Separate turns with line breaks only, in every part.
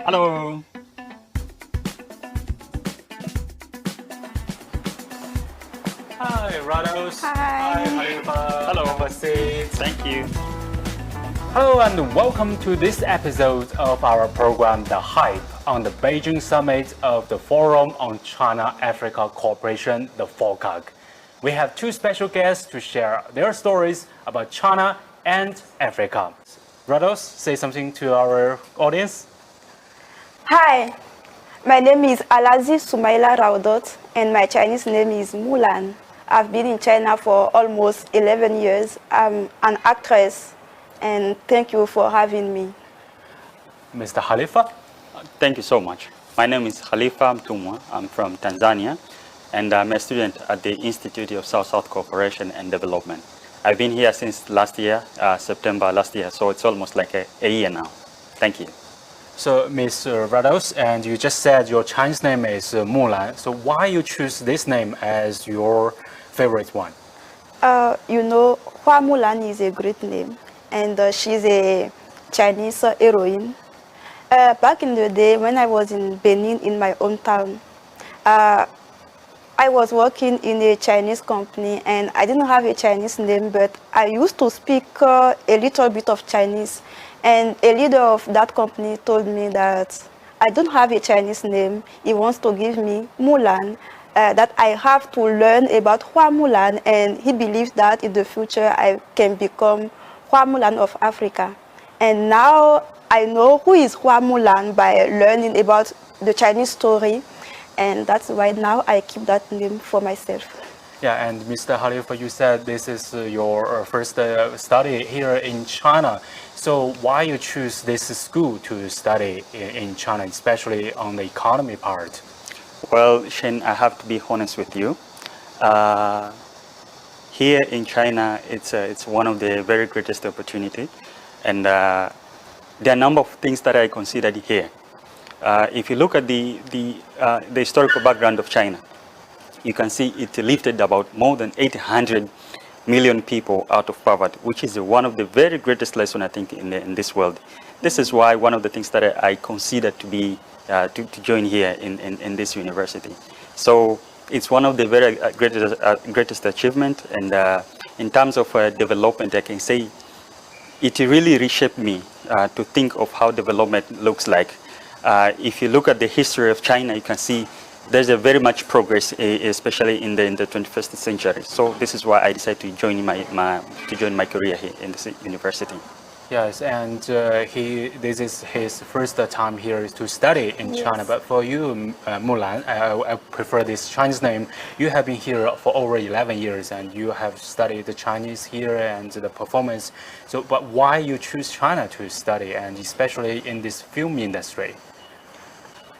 Hello. Hi, Rawdoth.
Hi.
Khalifa. Hello. Have a seat. Thank you.
Hello and welcome to this episode of our program, The Hype, on the Beijing summit of the Forum on China-Africa Cooperation, the FOCAC. We have two special guests to share their stories about China and Africa. Rawdoth, say something to our audience.
Hi, my name is Alazi Soumaila Rawdoth and my Chinese name is Mulan. I've been in China for almost 11 years. I'm an actress and thank you for having me.
Mr. Khalifa?
Thank you so much. My name is Khalifa Mtumwa. I'm from Tanzania, and I'm a student at the Institute of South-South Cooperation and Development. I've been here since last year, September last year, so it's almost like a year now. Thank you.
So, Ms. Rawdoth, and you just said your Chinese name is Mulan. So why you choose this name as your favorite one?
Hua Mulan is a great name, and she's a Chinese heroine. Back in the day when I was in Benin, in my hometown, I was working in a Chinese company and I didn't have a Chinese name, but I used to speak a little bit of Chinese. And a leader of that company told me that I don't have a Chinese name. He wants to give me Mulan, that I have to learn about Hua Mulan, and he believes that in the future I can become Hua Mulan of Africa. And now I know who is Hua Mulan by learning about the Chinese story. And that's why now I keep that name for myself.
Yeah, and Mr. Khalifa, you said this is your first study here in China. So why you choose this school to study in China, especially on the economy part?
Well, Shen, I have to be honest with you. Here in China, it's one of the very greatest opportunity, and there are a number of things that I considered here. If you look at the historical background of China, you can see it lifted about more than 800 million people out of poverty, which is one of the very greatest lessons, I think, in this world. This is why one of the things that I consider to be to join here in this university. So it's one of the very greatest achievement, and in terms of development, I can say it really reshaped me to think of how development looks like. If you look at the history of China, you can see there's a very much progress, especially in the 21st century. So this is why I decided to join my career here in this university.
Yes, and this is his first time here to study in China.
Yes.
But for you, Mulan, I prefer this Chinese name. You have been here for over 11 years, and you have studied the Chinese here and the performance. So, but why you choose China to study, and especially in this film industry?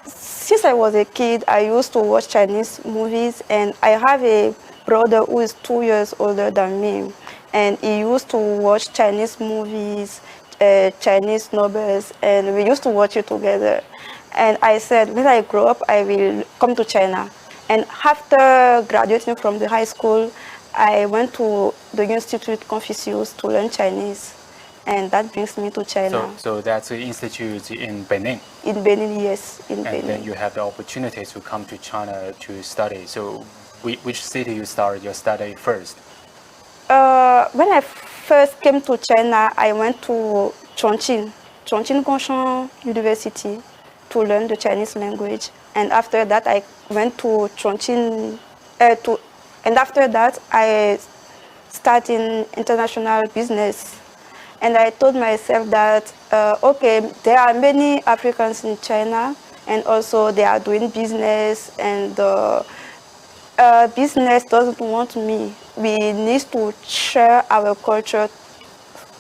Since I was a kid, I used to watch Chinese movies, and I have a brother who is 2 years older than me, and he used to watch Chinese movies, Chinese novels, and we used to watch it together. And I said, when I grow up, I will come to China. And after graduating from the high school, I went to the Institute Confucius to learn Chinese. And that brings me to China.
So that's the institute in Benin.
In Benin, yes, in Benin.
And then you have the opportunity to come to China to study. So which city you started your study first?
When I first came to China, I went to Chongqing Gongshang University to learn the Chinese language. And after that, I went to Chongqing, and after that, I started international business. And I told myself that, okay, there are many Africans in China, and also they are doing business, and business doesn't want me. We need to share our culture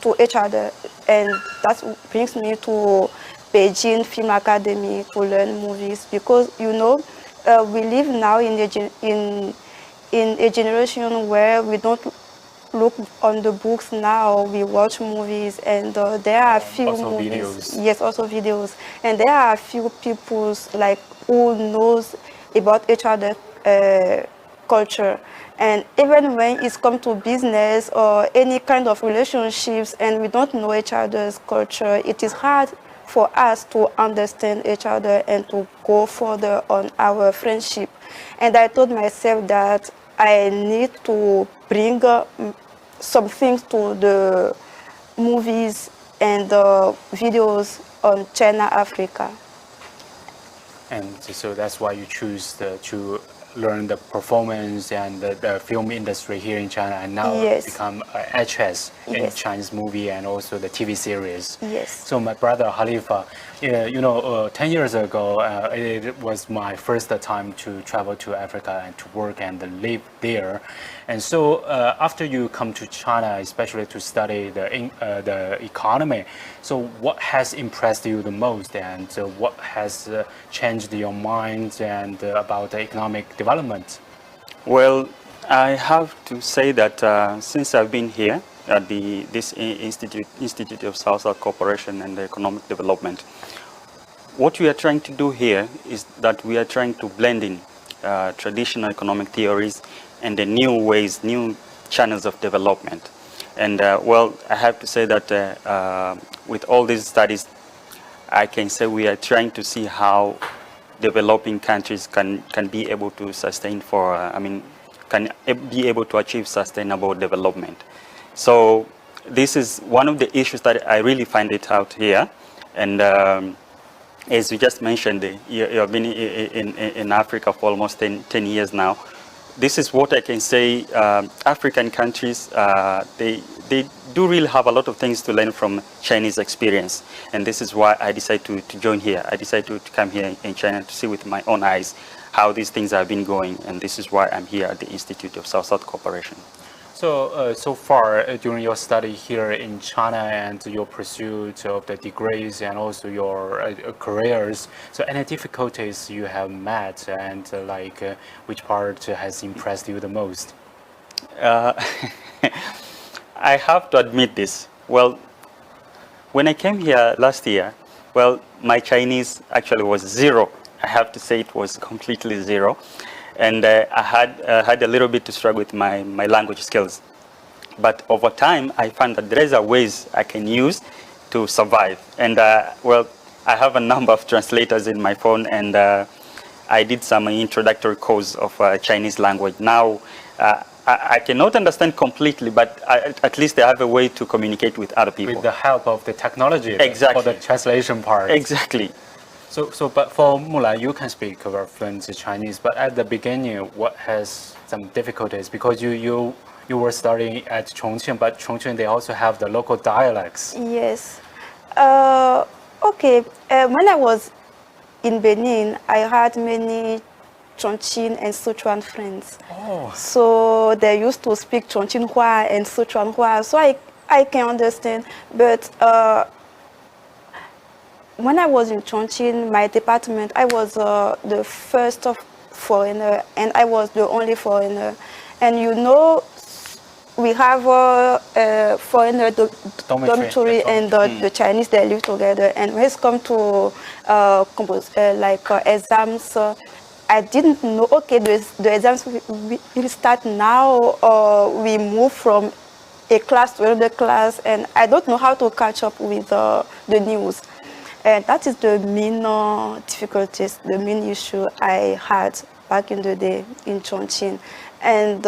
to each other, and that brings me to Beijing Film Academy to learn movies, because we live now in a generation where we don't look on the books now. We watch movies, and there are few
also
movies.
Videos.
Yes, also videos, and there are few people like who knows about each other culture. And even when it's come to business or any kind of relationships, and we don't know each other's culture, it is hard for us to understand each other and to go further on our friendship. And I told myself that I need to bring some things to the movies and videos on China, Africa.
And so that's why you choose to learn the performance and the film industry here in China, and now
Yes.
become HS in
Yes.
Chinese movie and also the TV series.
Yes.
So my brother Khalifa, 10 years ago, it was my first time to travel to Africa and to work and live there. And so after you come to China, especially to study the economy, so what has impressed you the most, and what has changed your mind and about the economic development?
Well, I have to say that since I've been here at this Institute of South-South Cooperation and Economic Development, what we are trying to do here is that we are trying to blend in traditional economic theories and the new ways, new channels of development. And well, I have to say that with all these studies, I can say we are trying to see how developing countries can be able to sustain can be able to achieve sustainable development. So this is one of the issues that I really find it out here. And as you just mentioned, you have been in Africa for almost 10 years now. This is what I can say. African countries, they do really have a lot of things to learn from Chinese experience. And this is why I decided to join here. I decided to come here in China to see with my own eyes how these things have been going. And this is why I'm here at the Institute of South-South Cooperation.
So, so far during your study here in China and your pursuit of the degrees and also your careers, so any difficulties you have met, and which part has impressed you the most?
I have to admit this. Well, when I came here last year, well, my Chinese actually was zero. I have to say it was completely zero. And I had a little bit to struggle with my language skills. But over time, I found that there are ways I can use to survive. And well, I have a number of translators in my phone, and I did some introductory course of Chinese language. Now, I cannot understand completely, but at least I have a way to communicate with other people.
With the help of the technology.
Exactly.
For the translation part.
Exactly.
But for Mulan, you can speak very fluent Chinese, but at the beginning, what has some difficulties? Because you were studying at Chongqing, but Chongqing, they also have the local dialects.
Yes. Okay. When I was in Benin, I had many Chongqing and Sichuan friends.
Oh.
So they used to speak Chongqing Hua and Sichuan Hua, so I can understand. But when I was in Chongqing, my department, I was the first foreigner, and I was the only foreigner. And we have a foreigner dormitory and the Chinese, they live together. And when it's come to exams, I didn't know, okay, the exams will start now, or we move from a class to another class, and I don't know how to catch up with the news. And that is the main difficulties, the main issue I had back in the day in Chongqing. And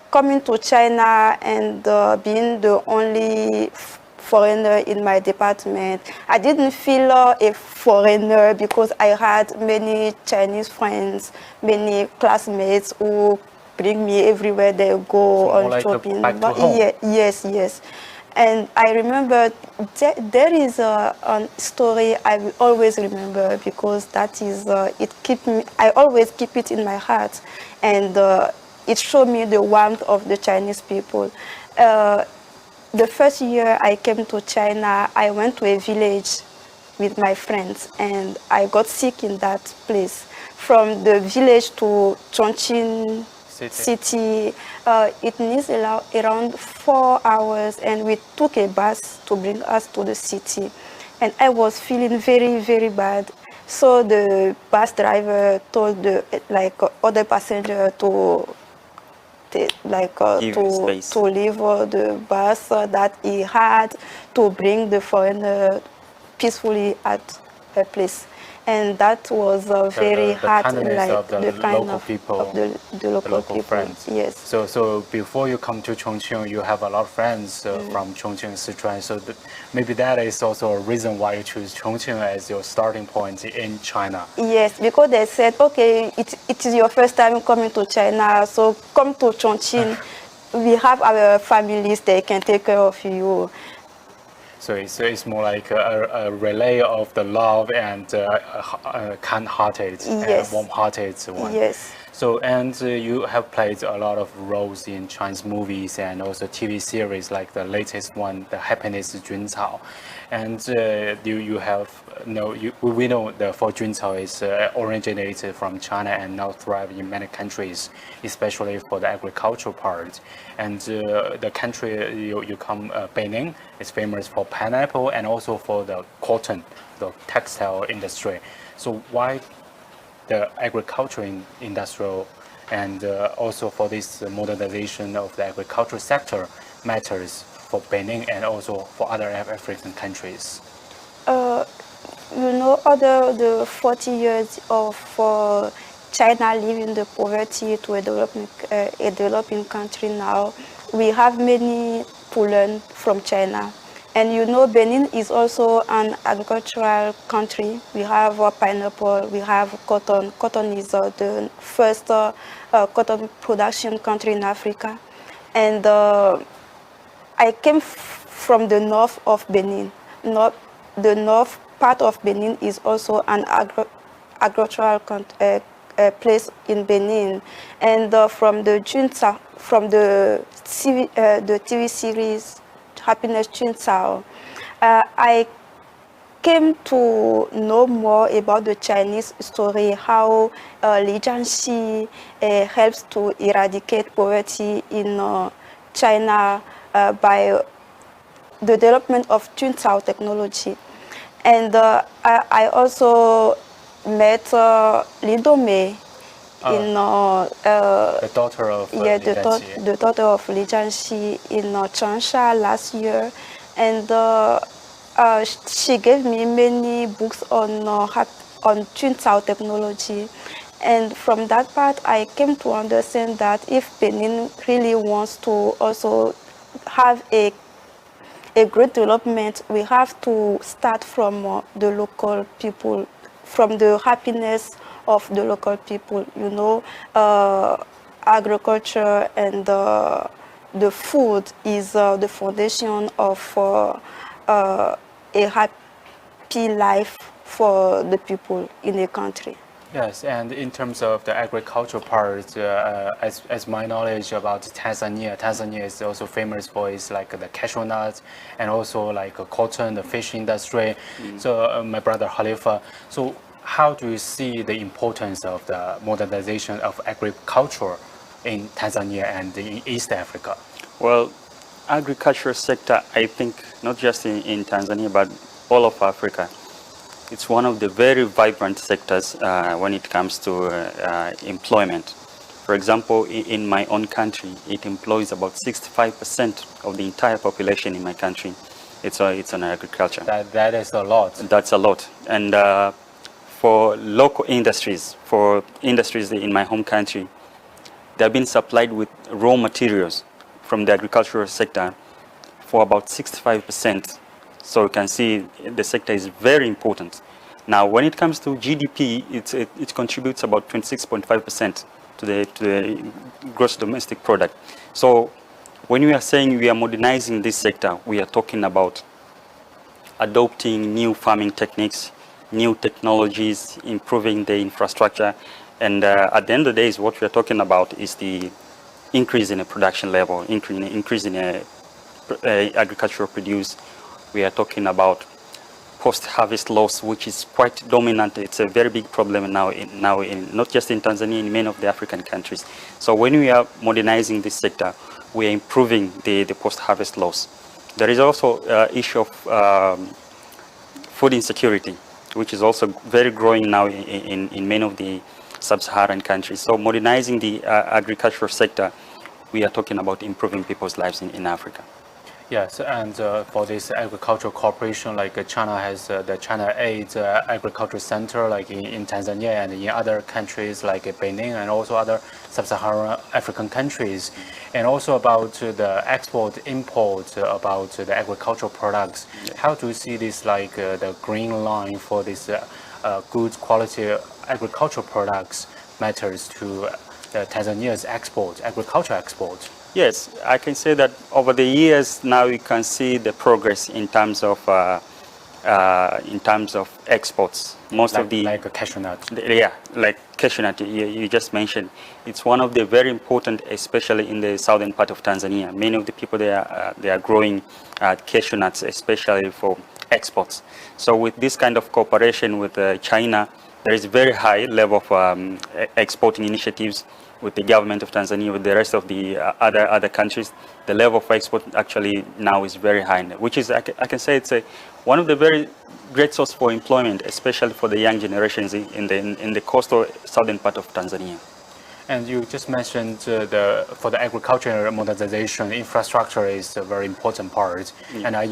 coming to China and being the only foreigner in my department, I didn't feel a foreigner because I had many Chinese friends, many classmates who bring me everywhere they go on
like
shopping.
Back to home.
Yes. And I remember there is a story I will always remember, because that is I always keep it in my heart, and it showed me the warmth of the Chinese people. The first year I came to China, I went to a village with my friends, and I got sick in that place. From the village to Chongqing city, it needs around 4 hours, and we took a bus to bring us to the city. And I was feeling very, very bad. So the bus driver told the other passenger to
Give space.
to leave the bus that he had to bring the foreigner peacefully at a place. And that was very hard,
kindness
like
of the
kind
local people,
of the local people.
friends.
Yes.
So before you come to Chongqing, you have a lot of friends from Chongqing, Sichuan. So maybe that is also a reason why you choose Chongqing as your starting point in China.
Yes, because they said, okay, it is your first time coming to China, so come to Chongqing. We have our families; they can take care of you.
So it's more like a relay of the love and kind-hearted,
Yes.
warm-hearted one.
Yes.
So you have played a lot of roles in Chinese movies and also TV series, like the latest one, The Happiness Juncao. And you have we know the for Juncao is originated from China and now thrive in many countries, especially for the agricultural part. And the country you come, Benin, is famous for pineapple and also for the cotton, the textile industry. So why the agricultural industrial and also for this modernization of the agricultural sector matters for Benin and also for other African countries?
Other the 40 years of China leaving the poverty to a developing country now, we have many to learn from China. And Benin is also an agricultural country. We have pineapple, we have cotton. Cotton is the first cotton production country in Africa. And I came from the north of Benin. The north part of Benin is also an agricultural place in Benin. And from the TV series Happiness Juncao, I came to know more about the Chinese story, how Li Jiangxi helps to eradicate poverty in China by the development of Juncao technology. And I also met Li Domei,
the daughter of
the daughter of Li Jiangxi in Changsha last year, and she gave me many books on Juncao technology. And from that part, I came to understand that if Benin really wants to also have a great development, we have to start from the local people, from the happiness of the local people. Agriculture and the food is the foundation of a happy life for the people in the country.
Yes, and in terms of the agricultural part, as my knowledge about Tanzania is also famous for its like the cashew nuts and also like cotton, the fish industry. So my brother Khalifa, so how do you see the importance of the modernization of agriculture in Tanzania and in East Africa?
Well, agriculture sector, I think, not just in Tanzania, but all of Africa, it's one of the very vibrant sectors when it comes to employment. For example, in my own country, it employs about 65% of the entire population in my country. It's on agriculture.
That is a lot.
That's a lot. And for local industries, for industries in my home country, they've been supplied with raw materials from the agricultural sector for about 65%. So you can see the sector is very important. Now, when it comes to GDP, it contributes about 26.5% to the gross domestic product. So when we are saying we are modernizing this sector, we are talking about adopting new farming techniques, new technologies, improving the infrastructure. And at the end of the day, what we are talking about is the increase in the production level, increase in agricultural produce. We are talking about post-harvest loss, which is quite dominant. It's a very big problem now in not just in Tanzania, in many of the African countries. So when we are modernizing this sector, we are improving the post-harvest loss. There is also issue of food insecurity, which is also very growing now in many of the sub-Saharan countries. So modernizing the agricultural sector we are talking about improving people's lives in Africa.
Yes, and for this agricultural cooperation, like China has the China Aid Agriculture Center, like in Tanzania and in other countries like Benin and also other sub-Saharan African countries, and also about the export-import about the agricultural products. How do you see this, like the green line for this good quality agricultural products matters to Tanzania's export, agriculture export?
Yes, I can say that over the years now you can see the progress in terms of exports. Most of the
like a cashew nut.
Yeah, like cashew nut you just mentioned. It's one of the very important, especially in the southern part of Tanzania. Many of the people there they are growing cashew nuts, especially for exports. So with this kind of cooperation with China, there is very high level of exporting initiatives with the government of Tanzania, with the rest of the other countries. The level of export actually now is very high, which is, I can say, it's one of the very great source for employment, especially for the young generations in the coastal southern part of Tanzania.
And you just mentioned for the agriculture modernization, infrastructure is a very important part. Yeah. And I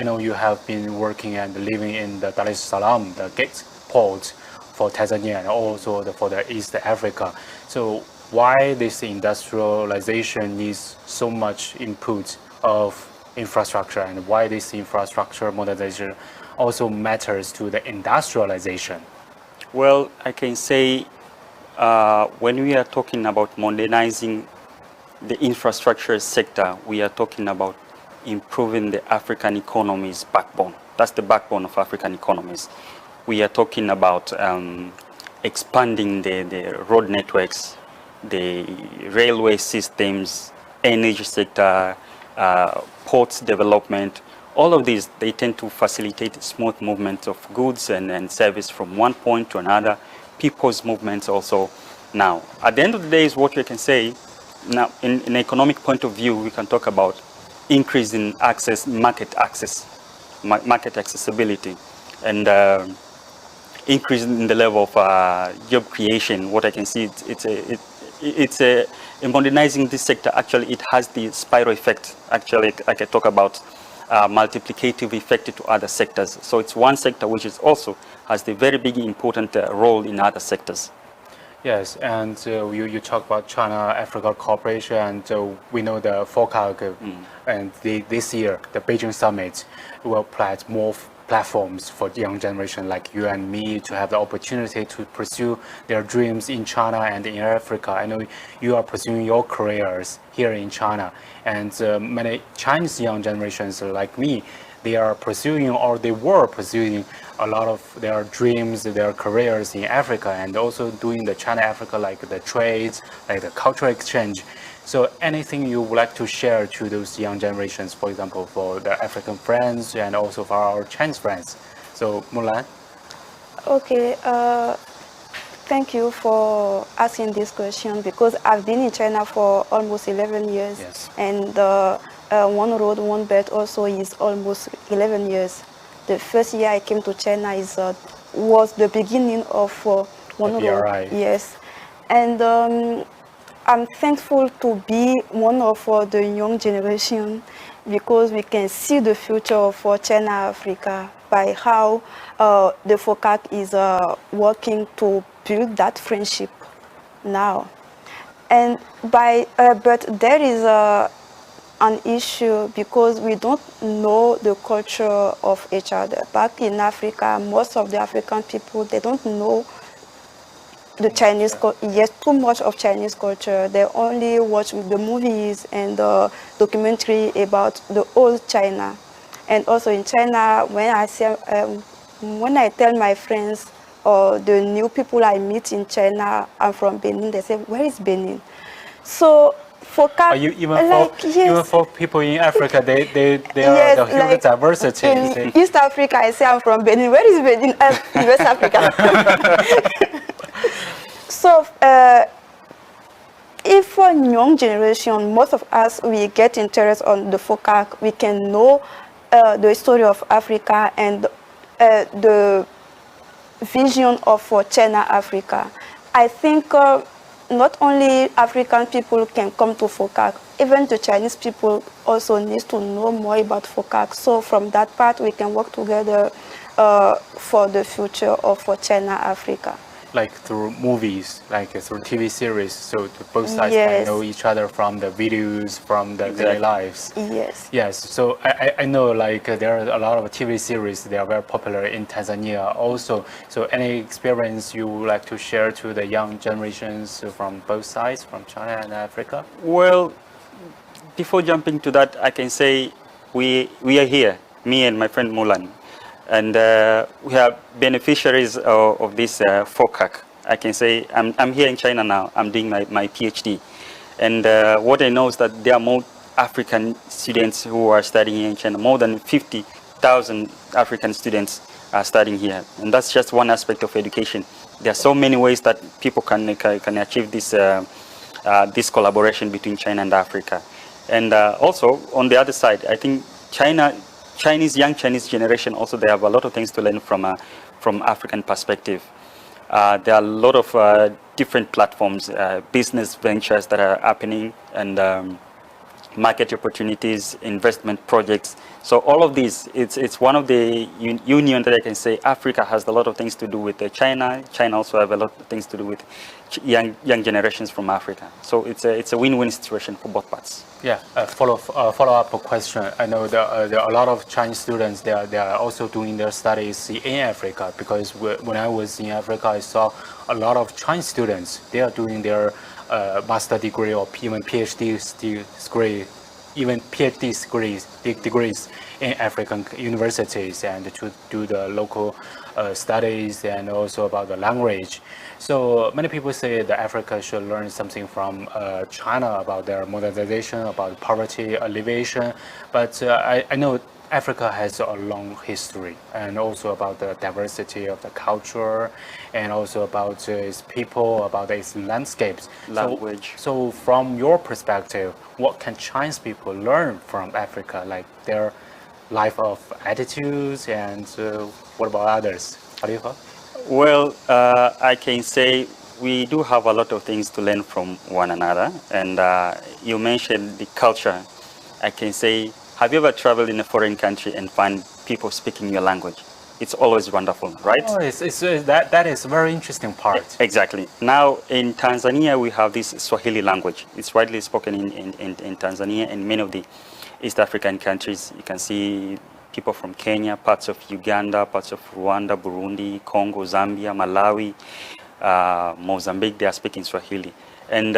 know you have been working and living in the Dar es Salaam, the Gate port for Tanzania and also for the East Africa. So why this industrialization needs so much input of infrastructure, and why this infrastructure modernization also matters to the industrialization?
Well, I can say when we are talking about modernizing the infrastructure sector, we are talking about improving the African economy's backbone. That's the backbone of African economies. We are talking about expanding the road networks, the railway systems, energy sector, ports development. All of these, they tend to facilitate smooth movement of goods and service from one point to another, people's movements also. Now, at the end of the day, is what we can say, now in an economic point of view, we can talk about increase in access, market accessibility, and increase in the level of job creation. What I can see, in modernizing this sector, actually it has the spiral effect. Actually, I can talk about multiplicative effect to other sectors. So it's one sector which is also has the very big important role in other sectors.
Yes, and you talk about China-Africa cooperation, and we know the FOCAC, and this year, the Beijing summit will plant more platforms for the young generation like you and me to have the opportunity to pursue their dreams in China and in Africa. I know you are pursuing your careers here in China, and many Chinese young generations like me, they are pursuing, or they were pursuing, a lot of their dreams, their careers in Africa, and also doing the China-Africa, like the trades, like the cultural exchange. So anything you would like to share to those young generations, for example, for the African friends and also for our Chinese friends? So Mulan?
Okay, thank you for asking this question, because I've been in China for almost 11 years.
Yes.
And One Road, One Belt also is almost 11 years. The first year I came to China was the beginning of One Road. Yes. And I'm thankful to be one of the young generation, because we can see the future for China-Africa by how the FOCAC is working to build that friendship now. And but there is an issue, because we don't know the culture of each other. Back in Africa, most of the African people, they don't know the Chinese, yes, too much of Chinese culture. They only watch the movies and the documentary about the old China. And also in China, when I tell my friends or the new people I meet in China, I'm from Benin, they say, where is Benin? So FOCAC,
even for people in Africa, they
yes,
are the human
like
diversity.
In East Africa, I say I'm from Benin. Where is Benin? West Africa. So if for young generation, most of us, we get interest on the FOCAC, we can know the story of Africa and the vision of China-Africa. I think not only African people can come to FOCAC, even the Chinese people also need to know more about FOCAC. So from that part, we can work together for the future of for China, Africa.
Like through movies, like through TV series, so both sides
Yes.
can know each other from the videos, from the daily lives.
Yes.
Yes, so I know like there are a lot of TV series, they are very popular in Tanzania also. So any experience you would like to share to the young generations from both sides, from China and Africa?
Well, before jumping to that, I can say we are here, me and my friend Mulan, and we are beneficiaries of this FOCAC. I can say I'm here in China now. I'm doing my PhD, and what I know is that there are more African students who are studying here in China. More than 50,000 African students are studying here, and that's just one aspect of education. There are so many ways that people can achieve this this collaboration between China and Africa. And also on the other side, I think young Chinese generation also, they have a lot of things to learn from African perspective. There are a lot of different platforms, business ventures that are happening, and market opportunities, investment projects. So all of these, it's one of the union that I can say Africa has a lot of things to do with China. China also have a lot of things to do with young generations from Africa. So it's a win-win situation for both parts.
Yeah, follow-up question. I know there are a lot of Chinese students. They are also doing their studies in Africa, because when I was in Africa, I saw a lot of Chinese students. They are doing their master degree or even PhD degree, even PhD degrees in African universities, and to do the local studies and also about the language. So many people say that Africa should learn something from China about their modernization, about poverty alleviation. But I know Africa has a long history, and also about the diversity of the culture, and also about its people, about its landscapes,
Language.
So from your perspective, what can Chinese people learn from Africa, like their life of attitudes, and what about others? Khalifa?
Well, I can say we do have a lot of things to learn from one another. And you mentioned the culture. I can say, have you ever traveled in a foreign country and find people speaking your language? It's always wonderful, right?
Oh, that is a very interesting part.
Exactly. Now, in Tanzania, we have this Swahili language. It's widely spoken in Tanzania and many of the East African countries. You can see people from Kenya, parts of Uganda, parts of Rwanda, Burundi, Congo, Zambia, Malawi, Mozambique, they are speaking Swahili. And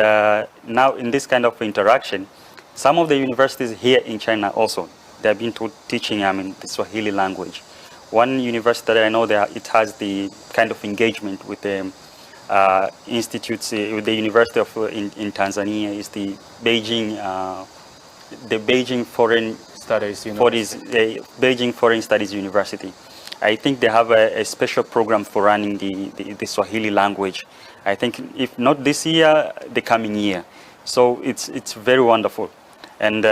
now in this kind of interaction, some of the universities here in China also, they have been teaching the Swahili language. One university that I know it has the kind of engagement with the institutes, with the University of in Tanzania is the Beijing Foreign
Studies University.
Beijing Foreign Studies University. I think they have a special program for running the Swahili language. I think if not this year, the coming year. So it's very wonderful. And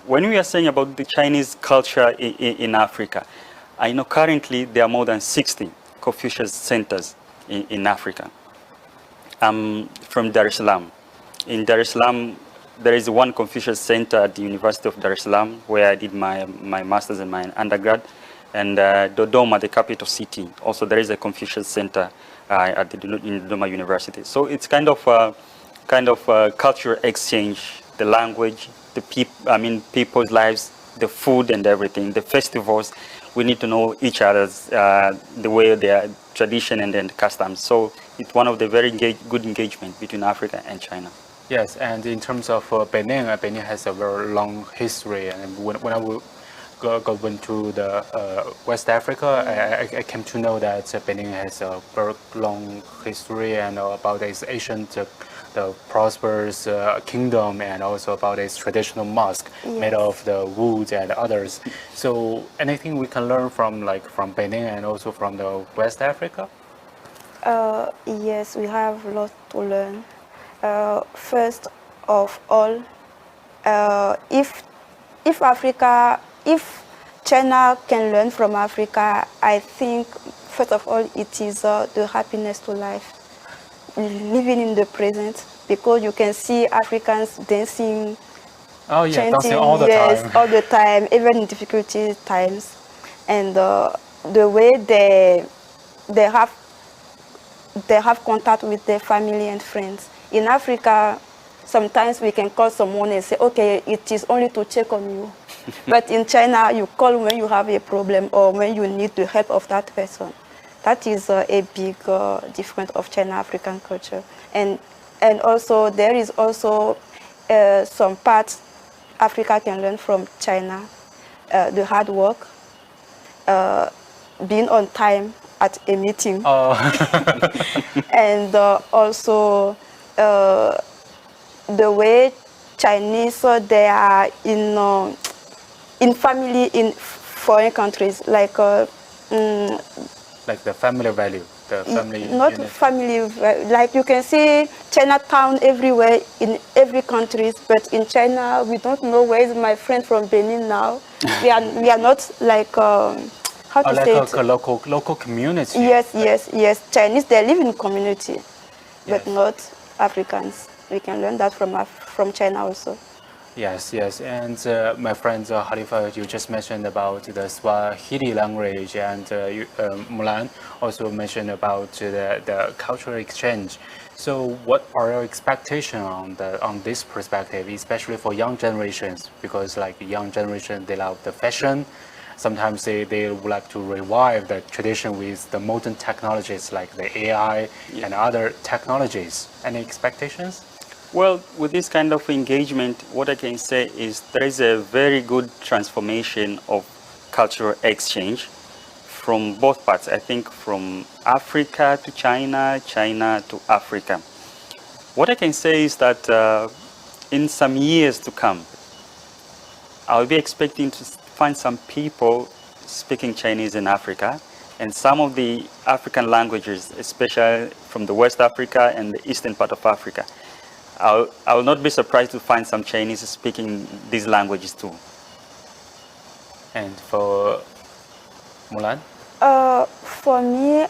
when we are saying about the Chinese culture in Africa, I know currently there are more than 60 Confucius centers in Africa. From Dar es Salaam. In Dar es Salaam, there is one Confucius Center at the University of Dar es Salaam where I did my master's and my undergrad. And Dodoma, the capital city, also there is a Confucius Center in Dodoma University. So it's kind of cultural exchange, the language, the people's lives, the food and everything, the festivals. We need to know each other's the way their tradition and then customs. So it's one of the very good engagement between Africa and China.
Yes, and in terms of Benin, Benin has a very long history. And when I go into the West Africa, I came to know that Benin has a very long history, and about its ancient, the prosperous kingdom, and also about its traditional mosque made of the wood and others. So anything we can learn from Benin and also from the West Africa?
Yes, we have a lot to learn. First of all, if China can learn from Africa, I think first of all it is the happiness to life. living in the present, because you can see Africans dancing,
Oh yeah,
chanting,
dancing all the
yes,
time.
all the time, even in difficulty times, and the way they have contact with their family and friends. In Africa, sometimes we can call someone and say, okay, it is only to check on you. But in China, you call when you have a problem or when you need the help of that person. That is a big difference of China-African culture. And also, there is also some parts Africa can learn from China. The hard work, being on time at a meeting,
Oh,
and also the way Chinese they are in family in foreign countries, like
like the family value, the family
not
unit.
family, like you can see Chinatown everywhere in every country, but in China we don't know where is my friend from Benin now. we are not like how to
Like
say
a
it.
local community.
Yes. Chinese, they live in community, but
Yes.
not Africans. We can learn that from China also.
Yes. And my friend Khalifa, you just mentioned about the Swahili language, and Mulan also mentioned about the cultural exchange. So, what are your expectations on this perspective, especially for young generations? Because like young generation, they love the fashion. Sometimes they would like to revive the tradition with the modern technologies like the AI and other technologies. Any expectations?
Well, with this kind of engagement, what I can say is there is a very good transformation of cultural exchange from both parts. I think from Africa to China, China to Africa. What I can say is that in some years to come, I'll be expecting to find some people speaking Chinese in Africa, and some of the African languages, especially from the West Africa and the eastern part of Africa. I will not be surprised to find some Chinese speaking these languages too.
And for Mulan?
For me,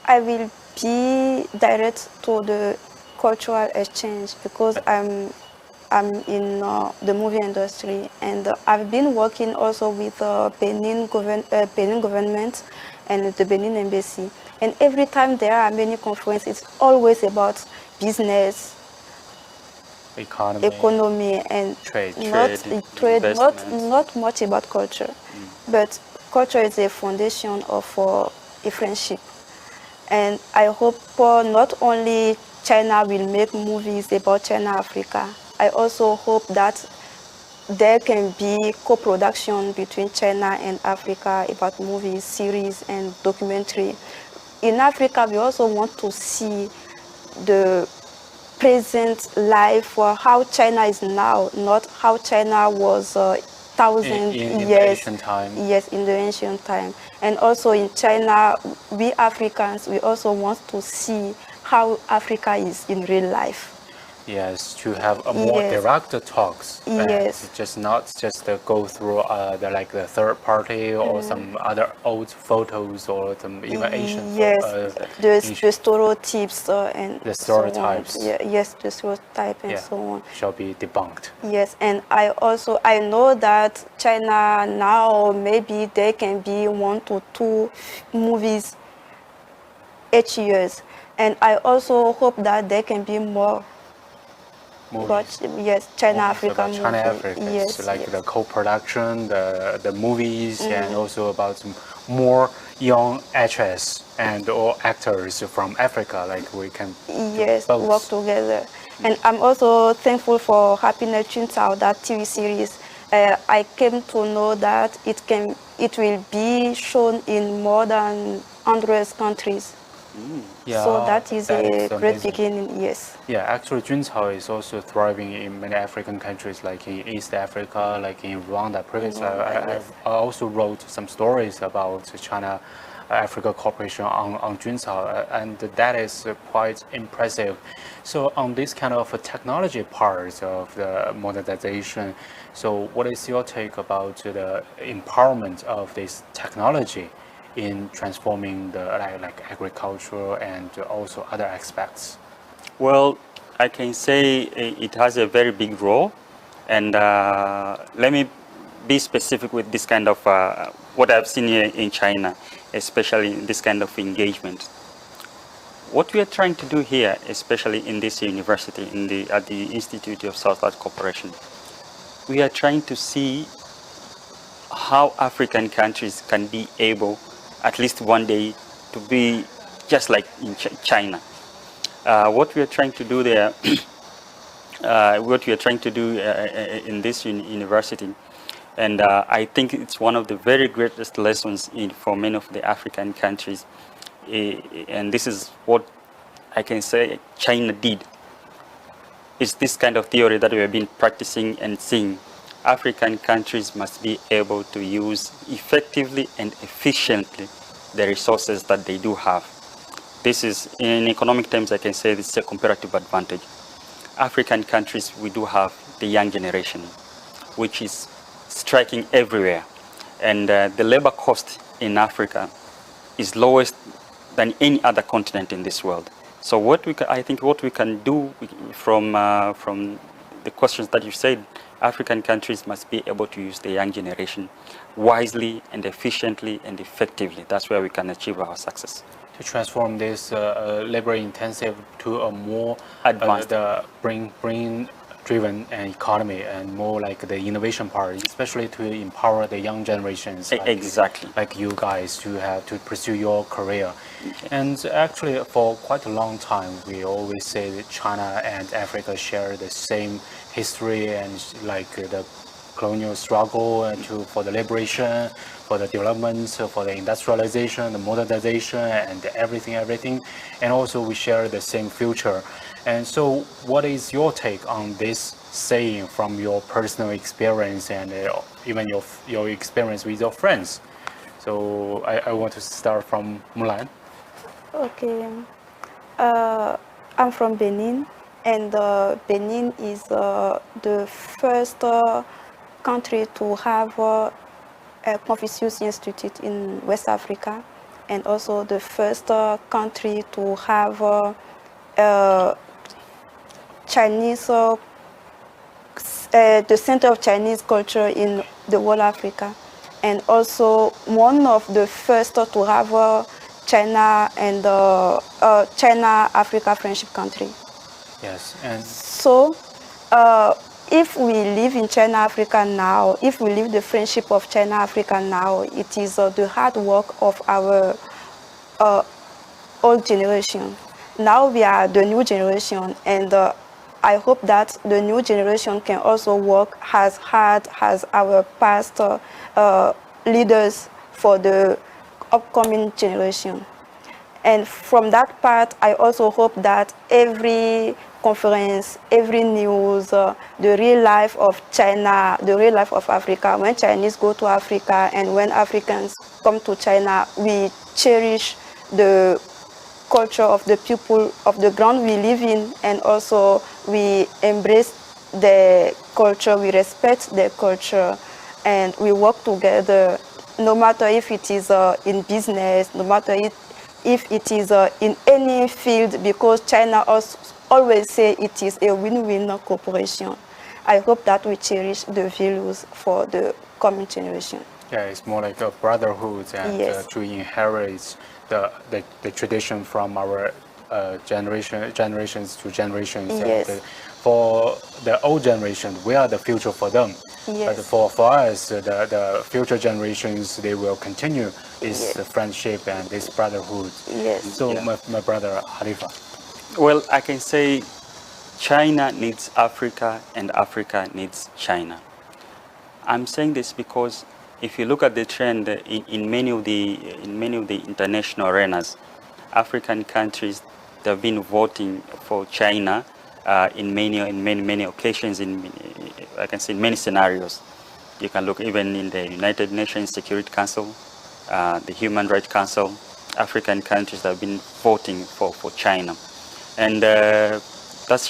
I will be direct to the cultural exchange because I'm in the movie industry, and I've been working also with Benin government and the Benin embassy. And every time there are many conferences, it's always about business, economy, and
trade,
not much about culture. But culture is a foundation of a friendship. And I hope not only China will make movies about China-Africa, I also hope that there can be co-production between China and Africa about movies, series, and documentary. In Africa, we also want to see the present life or how China is now, not how China was thousands
in the
years.
ancient time.
Yes, in the ancient time. And also in China, we Africans, we also want to see how Africa is in real life.
Yes, to have a more
Yes.
direct talks.
Yes.
Just not just go through the third party or some other old photos or some even Asian.
Yes, the
ancient-
stereotypes and
The
so on.
stereotypes.
Yes, the stereotype and so on.
shall be debunked.
Yes, and I know that China now maybe there can be 1 to 2 movies each year, and I also hope that there can be more.
Movies.
Yes, China-Africa
Movies about
movie.
China-Africa,
Yes,
so like
yes.
the co-production, the movies, and also about some more young actors and or actors from Africa, like we can
Yes,
both.
work together. And I'm also thankful for Happiness Chuntao, that TV series. I came to know that it will be shown in more than 100 countries.
Yeah,
So that is a great
amazing.
beginning, yes.
Yeah, actually, Juncao is also thriving in many African countries, like in East Africa, like in Rwanda. Previously, I also wrote some stories about China-Africa cooperation on Juncao, and that is quite impressive. So, on this kind of technology part of the modernization, so what is your take about the empowerment of this technology in transforming the like agriculture and also other aspects?
Well, I can say it has a very big role, and let me be specific with this kind of what I've seen here in China, especially this kind of engagement. What we are trying to do here, especially in this university, at the Institute of Southward Cooperation, we are trying to see how African countries can be able, at least one day, to be just like in China. What we are trying to do there, what we are trying to do in this university, and I think it's one of the very greatest lessons for many of the African countries, and this is what I can say China did. It's this kind of theory that we have been practicing and seeing. African countries must be able to use effectively and efficiently the resources that they do have. This is, in economic terms, I can say this is a comparative advantage. African countries, we do have the young generation, which is striking everywhere. And the labor cost in Africa is lowest than any other continent in this world. So I think what we can do from the questions that you said, African countries must be able to use the young generation wisely and efficiently and effectively. That's where we can achieve our success.
To transform this labor-intensive to a more
advanced,
brain-driven economy and more like the innovation part, especially to empower the young generations.
Exactly.
Like you guys to have to pursue your career. And actually, for quite a long time, we always say that China and Africa share the same history and like the colonial struggle and for the liberation, for the development, for the industrialization, the modernization, and everything. And also we share the same future. And so what is your take on this saying from your personal experience and even your experience with your friends? So I want to start from Mulan.
Okay. I'm from Benin, and Benin is the first country to have a Confucius Institute in West Africa, and also the first country to have Chinese, the center of Chinese culture in the whole Africa, and also one of the first to have China and China-Africa friendship country.
Yes, and
so if we live in China-Africa now, if we live the friendship of China-Africa now, it is the hard work of our old generation. Now we are the new generation, and I hope that the new generation can also work as hard as our past leaders for the upcoming generation. And from that part, I also hope that every conference, every news, the real life of China, the real life of Africa, when Chinese go to Africa and when Africans come to China, we cherish the culture of the people of the ground we live in, and also we embrace their culture, we respect their culture, and we work together, no matter if it is in business, no matter if it is in any field, because China always say it is a win-win cooperation. I hope that we cherish the values for the coming generation.
Yeah, it's more like a brotherhood and
Yes.
to inherit the tradition from our generations to generations.
Yes.
And, for the old generation, we are the future for them.
Yes.
But for us, the future generations, they will continue this
Yes.
friendship and this brotherhood.
Yes.
So
Yeah.
my brother Khalifa.
Well, I can say China needs Africa and Africa needs China. I'm saying this because if you look at the trend in many of the international arenas, African countries, they've been voting for China in many occasions. I can say in many scenarios. You can look even in the United Nations Security Council, the Human Rights Council. African countries have been voting for China, and that's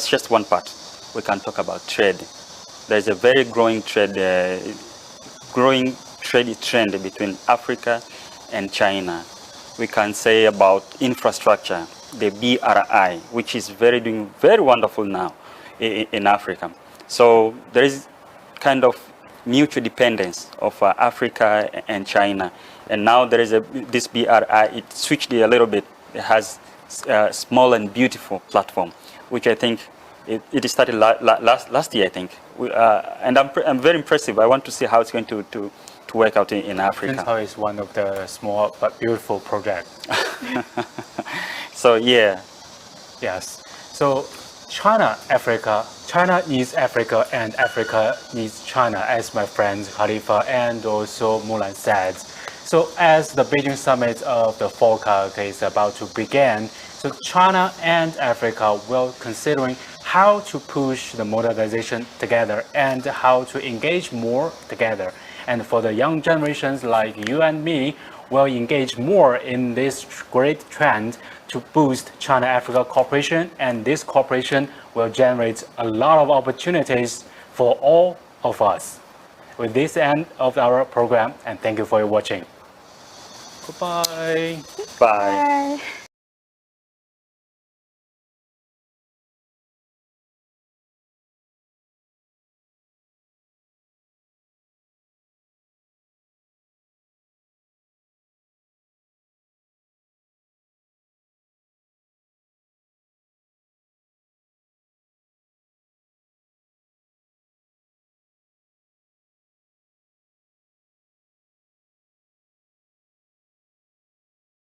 just one part. We can talk about trade. There's a very growing trade trend between Africa and China, we can say about infrastructure, the BRI, which is doing very wonderful now in Africa. So there is kind of mutual dependence of Africa and China. And now there is this BRI, it switched a little bit. It has a small and beautiful platform, which I think it started last year, I think. And I'm very impressive. I want to see how it's going to work out in Africa.
How is one of the small but beautiful projects.
So yeah.
Yes. So China needs Africa, and Africa needs China, as my friends Khalifa and also Mulan said. So as the Beijing summit of the FOCAC is about to begin, so China and Africa will considering how to push the modernization together and how to engage more together. And for the young generations like you and me, will engage more in this great trend to boost China-Africa cooperation, and this cooperation will generate a lot of opportunities for all of us. With this end of our program, and thank you for watching. Goodbye.
Bye.
Bye.